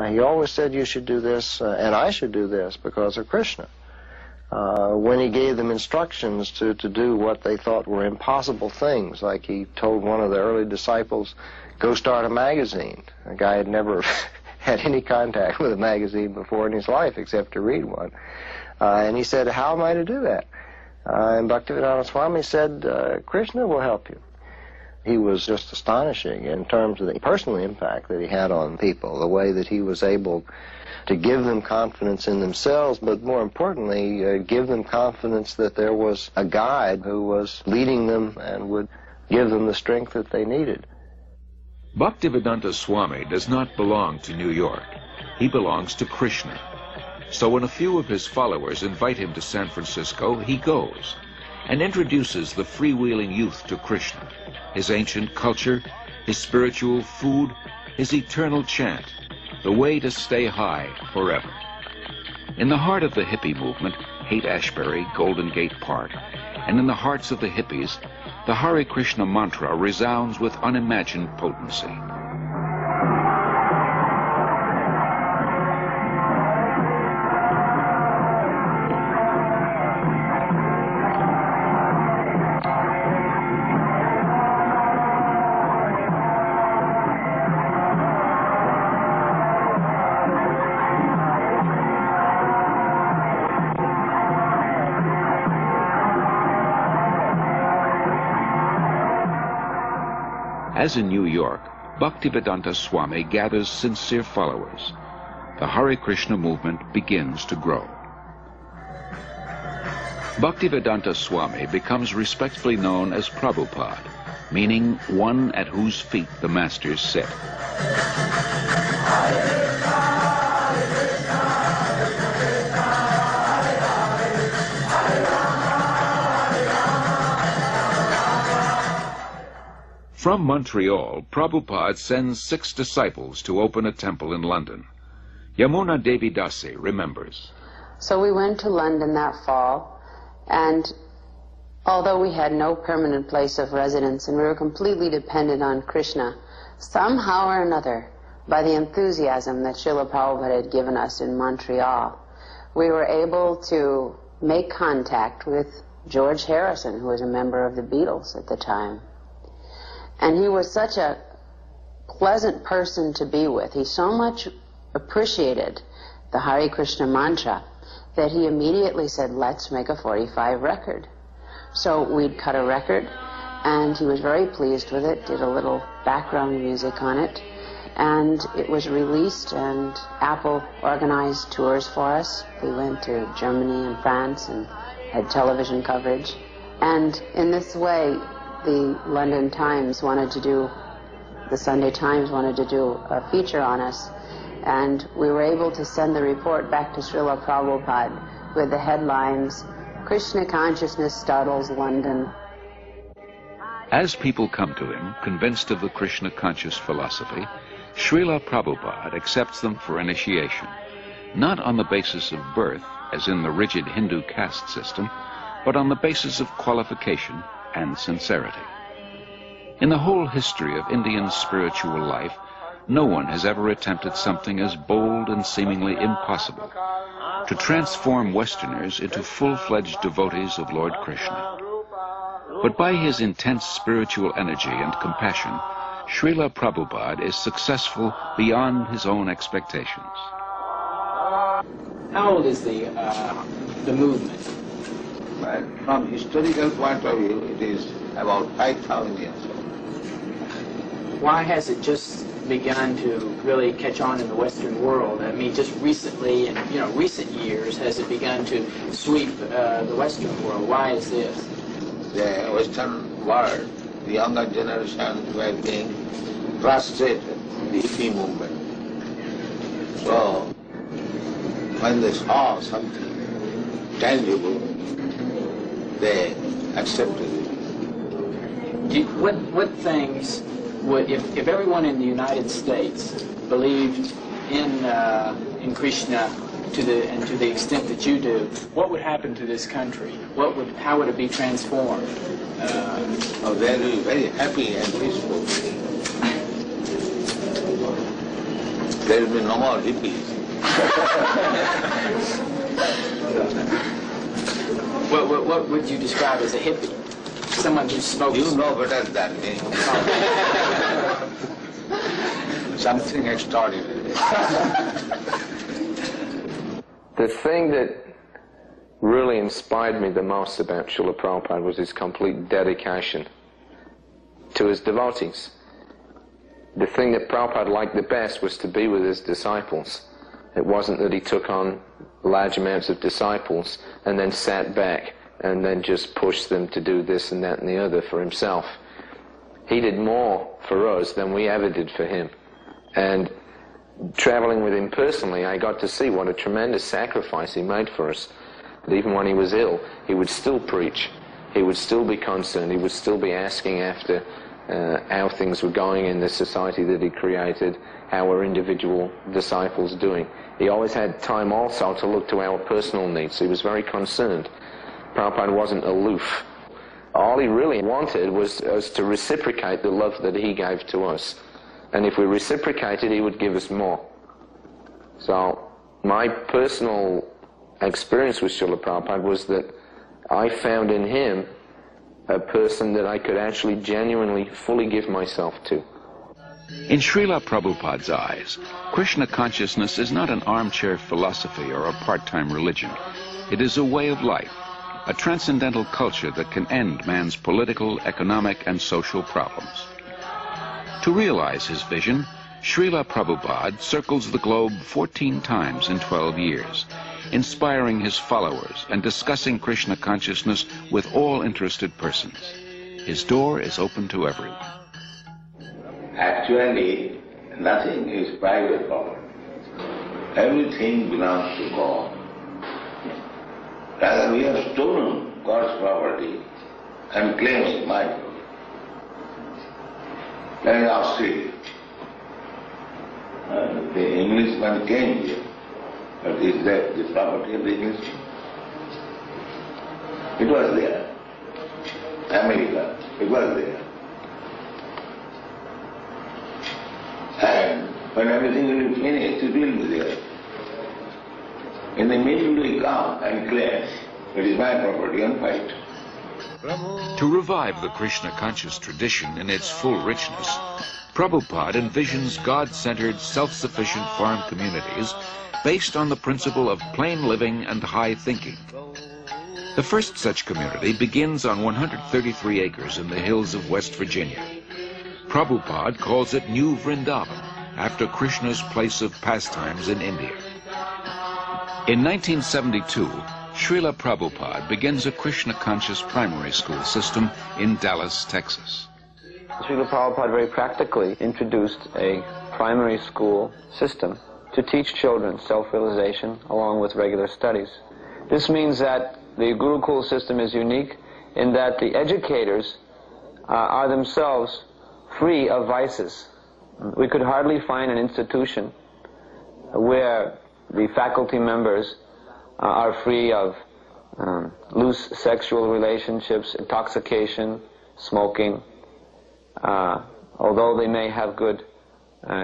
He always said you should do this and I should do this because of Krishna. When he gave them instructions to do what they thought were impossible things, like he told one of the early disciples, go start a magazine. A guy had never had any contact with a magazine before in his life except to read one. And he said, how am I to do that? And Bhaktivedanta Swami said, Krishna will help you. He was just astonishing in terms of the personal impact that he had on people, the way that he was able to give them confidence in themselves, but more importantly, give them confidence that there was a guide who was leading them and would give them the strength that they needed. Bhaktivedanta Swami does not belong to New York. He belongs to Krishna. So when a few of his followers invite him to San Francisco, he goes and introduces the freewheeling youth to Krishna, his ancient culture, his spiritual food, his eternal chant, the way to stay high forever. In the heart of the hippie movement, Haight-Ashbury, Golden Gate Park, and in the hearts of the hippies, the Hare Krishna mantra resounds with unimagined potency. As in New York, Bhaktivedanta Swami gathers sincere followers. The Hare Krishna movement begins to grow. Bhaktivedanta Swami becomes respectfully known as Prabhupada, meaning one at whose feet the masters sit. From Montreal, Prabhupada sends 6 disciples to open a temple in London. Yamuna Devi Dasi remembers. So we went to London that fall, and although we had no permanent place of residence and we were completely dependent on Krishna, somehow or another, by the enthusiasm that Srila Prabhupada had given us in Montreal, we were able to make contact with George Harrison, who was a member of the Beatles at the time. And he was such a pleasant person to be with. He so much appreciated the Hare Krishna mantra that he immediately said, let's make a 45 record. So we'd cut a record, and he was very pleased with it, did a little background music on it, and it was released, and Apple organized tours for us. We went to Germany and France and had television coverage. And in this way, the London Times wanted to do, the Sunday Times wanted to do a feature on us, and we were able to send the report back to Srila Prabhupada with the headlines, Krishna Consciousness Startles London. As people come to him, convinced of the Krishna conscious philosophy, Srila Prabhupada accepts them for initiation, not on the basis of birth, as in the rigid Hindu caste system, but on the basis of qualification and sincerity. In the whole history of Indian spiritual life, no one has ever attempted something as bold and seemingly impossible, to transform Westerners into full-fledged devotees of Lord Krishna. But by his intense spiritual energy and compassion, Srila Prabhupada is successful beyond his own expectations. How old is the movement? Well, from historical point of view, it is about 5,000 years old. Why has it just begun to really catch on in the Western world? I mean, just recently, in recent years, has it begun to sweep the Western world? Why is this? The Western world, the younger generation were being frustrated, the hippie movement. So, when they saw something tangible, they accepted it. What things would, if everyone in the United States believed in Krishna to the extent that you do, what would happen to this country? How would it be transformed? They will be very happy and peaceful. There will be no more hippies. What would you describe as a hippie? Someone who smokes. You know better than me. Something extraordinary. The thing that really inspired me the most about Srila Prabhupada was his complete dedication to his devotees. The thing that Prabhupada liked the best was to be with his disciples. It wasn't that he took on large amounts of disciples and then sat back and then just pushed them to do this and that and the other for himself. He did more for us than we ever did for him. And traveling with him personally, I got to see what a tremendous sacrifice he made for us. That even when he was ill, he would still preach. He would still be concerned. He would still be asking after how things were going in the society that he created, how were individual disciples doing. He always had time also to look to our personal needs. He was very concerned. Prabhupada wasn't aloof. All he really wanted was us to reciprocate the love that he gave to us. And if we reciprocated, he would give us more. So my personal experience with Srila Prabhupada was that I found in him a person that I could actually genuinely, fully give myself to. In Srila Prabhupada's eyes, Krishna consciousness is not an armchair philosophy or a part-time religion. It is a way of life, a transcendental culture that can end man's political, economic, and social problems. To realize his vision, Srila Prabhupada circles the globe 14 times in 12 years, inspiring his followers and discussing Krishna consciousness with all interested persons. His door is open to everyone. Actually, nothing is private property. Everything belongs to God. Rather, we have stolen God's property and claiming my property. That is Australia. The Englishman came here, but is that the property of the Englishman? It was there. America, it was there. And when everything will be finished, it will be there. In the middle we come and claim, it is my property and fight. To revive the Krishna conscious tradition in its full richness, Prabhupada envisions God-centered, self-sufficient farm communities based on the principle of plain living and high thinking. The first such community begins on 133 acres in the hills of West Virginia. Prabhupada calls it New Vrindavan, after Krishna's place of pastimes in India. In 1972, Srila Prabhupada begins a Krishna-conscious primary school system in Dallas, Texas. Srila Prabhupada very practically introduced a primary school system to teach children self-realization along with regular studies. This means that the Gurukul system is unique in that the educators are themselves free of vices. We could hardly find an institution where the faculty members are free of loose sexual relationships, intoxication, smoking, although they may have good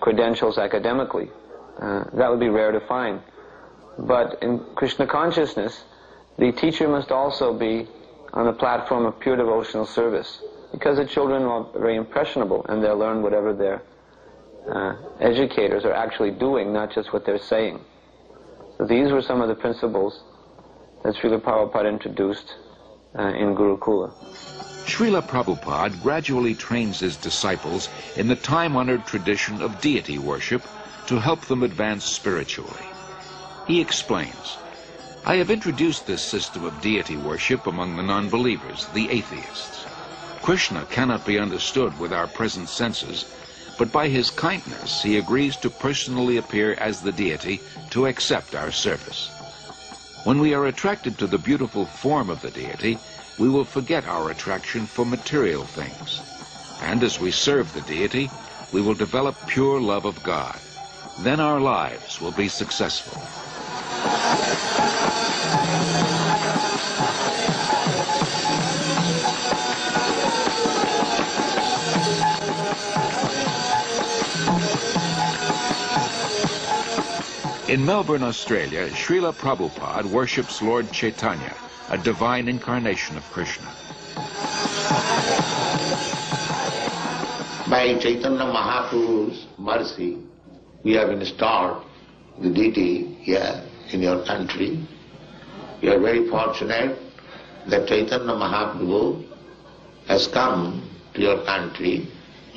credentials academically. That would be rare to find. But in Krishna consciousness, the teacher must also be on the platform of pure devotional service, because the children are very impressionable and they'll learn whatever their educators are actually doing, not just what they're saying. So these were some of the principles that Srila Prabhupada introduced in Gurukula. Srila Prabhupada gradually trains his disciples in the time-honored tradition of deity worship to help them advance spiritually. He explains, "I have introduced this system of deity worship among the non-believers, the atheists. Krishna cannot be understood with our present senses, but by his kindness he agrees to personally appear as the deity to accept our service. When we are attracted to the beautiful form of the deity, we will forget our attraction for material things. And as we serve the deity, we will develop pure love of God. Then our lives will be successful." In Melbourne, Australia, Srila Prabhupada worships Lord Chaitanya, a divine incarnation of Krishna. By Chaitanya Mahaprabhu's mercy, we have installed the deity here in your country. You are very fortunate that Chaitanya Mahaprabhu has come to your country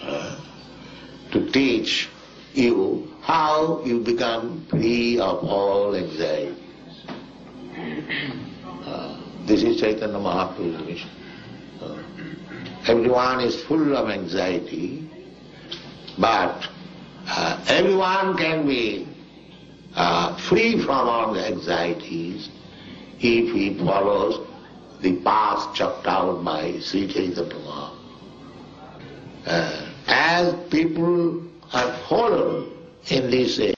to teach you how you become free of all anxieties. This is Chaitanya Mahaprabhu's mission. Everyone is full of anxiety, but everyone can be free from all the anxieties if he follows the path chalked out by Sri Chaitanya Mahaprabhu. As people are fallen in this age,